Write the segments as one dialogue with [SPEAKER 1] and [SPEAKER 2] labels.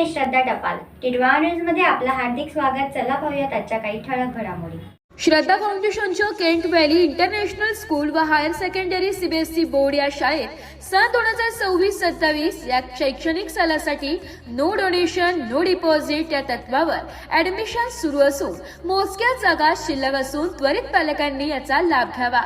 [SPEAKER 1] मी श्रद्धा टपाल. टिटवाळा न्यूज मध्ये आपलं हार्दिक स्वागत. चला पाहूयात आजच्या काही ठळक घडामोडी.
[SPEAKER 2] श्रद्धा फाउंडेशनच्या केंट व्हॅली इंटरनॅशनल स्कूल व हायर सेकंडरी सीबीएसई बोर्ड या शाळेत सन 2026-27 या शैक्षणिक सालासाठी नो डोनेशन नो डिपॉझिट या तत्वावर ऍडमिशन सुरू असून मोजक्या जागा शिल्लक असून त्वरित पालकांनी याचा लाभ घ्यावा.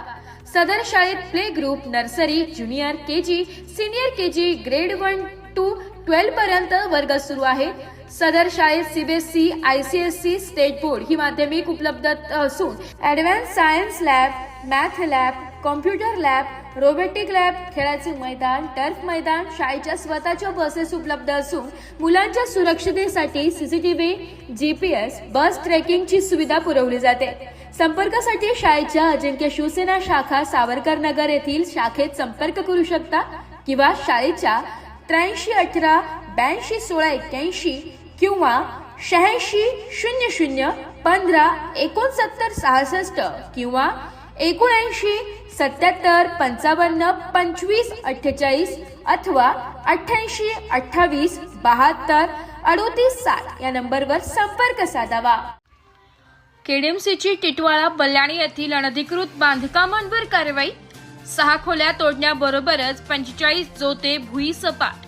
[SPEAKER 2] सदर शाळेत play group, nursery, junior KG, senior KG, grade 1 to 12 पर्यंत वर्ग सुरू आहेत. सदर शाळेत सीबीएसई, आयसीएसई, स्टेट बोर्ड ही माध्यमिक उपलब्ध असून advance science lab, math lab, computer lab, robotic lab, खेळाचे मैदान, टर्फ मैदान, शाळेच्या स्वतःच्या बसेस उपलब्ध असून मुलांच्या सुरक्षिततेसाठी सीसीटीव्ही, जीपीएस, बस ट्रॅकिंगची सुविधा पुरवली जाते. संपर्कासाठी शाळेच्या अजिंक्य शिवसेना शाखा सावरकर नगर येथील शाखेत संपर्क करू शकता किंवा शाळेच्या 8318 8216 81 किंवा 8600 15 69 66 किंवा 79 77 55 25 48 अथवा 88 28 72 38 60 या नंबरवर संपर्क साधावा. केडीएमसीची टिटवाळा बल्याणी येथील अनधिकृत बांधकामांवर कारवाई. 6 खोल्या तोडण्याबरोबरच 45 जोते भुईसपाट.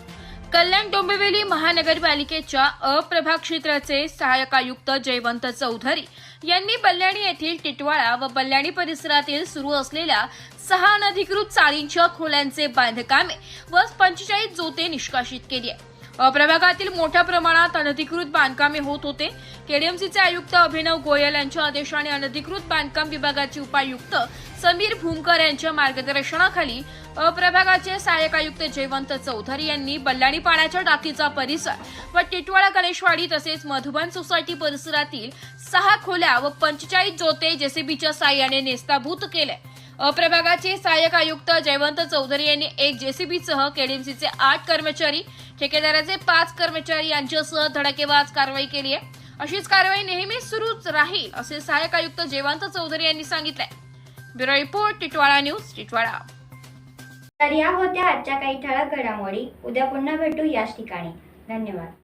[SPEAKER 2] कल्याण डोंबिवली महानगरपालिकेच्या अप्रभाग क्षेत्राचे सहाय्यक आयुक्त जयवंत चौधरी यांनी बल्याणी येथील टिटवाळा व बल्याणी परिसरातील सुरू असलेल्या 6 अनधिकृत चाळींच्या खोल्यांचे बांधकामे व 45 जोते निष्कासित केली आहे. अप्रभागातील मोठ्या प्रमाणात अनधिकृत बांधकामे होत होते. केडीएमसीचे आयुक्त अभिनव गोयल यांच्या आदेशाने अनधिकृत बांधकाम विभागाचे उपायुक्त समीर भूमकर यांच्या मार्गदर्शनाखाली अप्रभागाचे सहाय्यक आयुक्त जयवंत चौधरी यांनी बल्याणी पाण्याच्या टाकीचा परिसर व टिटवाळा गणेशवाडी तसेच मधुबन सोसायटी परिसरातील 6 खोल्या व 45 जोते जेसीबीच्या साहाय्याने नेस्ताभूत केले. अप्रभागाचे सहाय्यक आयुक्त जयवंत चौधरी यांनी एक जेसीबीसह केडीएमसीचे 8 कर्मचारी, ठेकेदाराचे 5 कर्मचारी यांच्यासह धडाकेबाज कारवाई केली आहे. अशीच कारवाई नेहमी सुरूच राहील असे सहाय्यक आयुक्त जयवंत चौधरी यांनी सांगितले. Bureau report, Titwala news, Titwala.
[SPEAKER 1] तर या होत्या आजच्या काही ठळक घडामोडी. उद्या पुन्हा भेटू याच ठिकाणी. धन्यवाद.